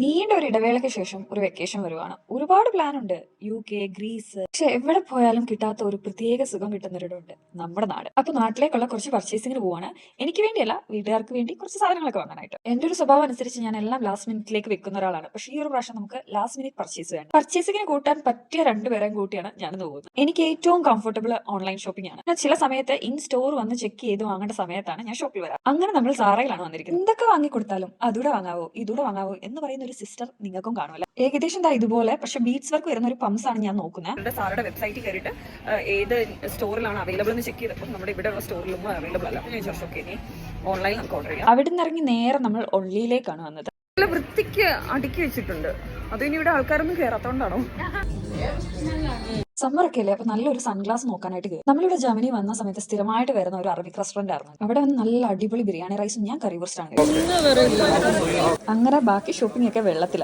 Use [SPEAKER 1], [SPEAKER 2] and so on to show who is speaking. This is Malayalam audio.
[SPEAKER 1] നീണ്ട ഒരു ഇടവേളയ്ക്ക് ശേഷം ഒരു വെക്കേഷൻ വരുവാണ്. ഒരുപാട് പ്ലാൻ ഉണ്ട്. UK, Greece. പക്ഷെ എവിടെ പോയാലും കിട്ടാത്ത ഒരു പ്രത്യേക സുഖം കിട്ടുന്നൊരിടമുണ്ട്, നമ്മുടെ നാട്. അപ്പൊ നാട്ടിലേക്കുള്ള കുറച്ച് പർച്ചേസിംഗിന് പോവാണ്. എനിക്ക് വേണ്ടിയല്ല, വീട്ടുകാർക്ക് വേണ്ടി കുറച്ച് സാധനങ്ങളൊക്കെ വാങ്ങാനായിട്ട്. എന്റെ ഒരു സ്വഭാവം അനുസരിച്ച് ഞാൻ എല്ലാം ലാസ്റ്റ് മിനിറ്റിലേക്ക് വെക്കുന്ന ഒരാളാണ്. പക്ഷേ ഈ ഒരു പ്രാവശ്യം നമുക്ക് ലാസ്റ്റ് മിനിറ്റ് പർച്ചേസ് വേണം. പർച്ചേസിംഗിന് കൂട്ടാൻ പറ്റിയ രണ്ടുപേരെയും കൂട്ടിയാണ് ഞാനിന്ന് പോകുന്നത്. എനിക്ക് ഏറ്റവും കംഫർട്ടബിൾ ഓൺലൈൻ ഷോപ്പിംഗ് ആണ്. ഞാൻ ചില സമയത്ത് ഇൻ സ്റ്റോർ വന്ന് ചെക്ക് ചെയ്ത് വാങ്ങേണ്ട സമയത്താണ് ഞാൻ ഷോപ്പിൽ വരാം. അങ്ങനെ നമ്മൾ സാറയിലാണ് വന്നിരിക്കുന്നത്. എന്തൊക്കെ വാങ്ങിക്കൊടുത്താലും അതൂടെ വാങ്ങാവോ ഇതൂടെ വാങ്ങാവോ എന്ന് പറയുന്ന ഒരു സിസ്റ്റർ നിങ്ങൾക്കും കാണുമല്ലോ. ഏകദേശം ഇതുപോലെ പക്ഷെ ബീഡ്സ് വർക്ക് വരുന്ന ഒരു പംസ് ആണ് ഞാൻ നോക്കുന്നത്. സാറുടെ വെബ്സൈറ്റിൽ കയറിയിട്ട് ഏത് സ്റ്റോറിലാണ് അവൈലബിൾ എന്ന് ചെക്ക് ചെയ്തപ്പോൾ നമ്മുടെ ഇവിടെ ഉള്ള സ്റ്റോറിലൊന്നും അവൈലബിൾ അല്ല. ഞാൻ ചോദിച്ചു ഓക്കെ, ഇനി ഓൺലൈനിൽ നമുക്ക് ഓർഡർ ചെയ്യാം. അവിടെ നിന്ന് ഇറങ്ങി നേരെ നമ്മൾ ഒള്ളിയിലേക്കാണ് വന്നത്. നല്ല വൃത്തിക്ക് അടുക്കി വെച്ചിട്ടുണ്ട്. അത് ഇനി ഇവിടെ ആൾക്കാരൊന്നും കയറാത്തോണ്ടാണോ? സമ്മറൊക്കെ അല്ലേ, അപ്പൊ നല്ലൊരു സൺഗ്ലാസ് നോക്കാനായിട്ട് കയറി. നമ്മളിവിടെ ജർമ്മനി വന്ന സമയത്ത് സ്ഥിരമായിട്ട് വരുന്ന ഒരു അറബിക് റെസ്റ്റോറന്റ് ആയിരുന്നു. അവിടെ വന്ന് നല്ല അടിപൊളി ബിരിയാണി റൈസും ഞാൻ കറി റോസ്റ്റാണ്. അങ്ങനെ ബാക്കി ഷോപ്പിംഗ് ഒക്കെ വെള്ളത്തിലാണ്.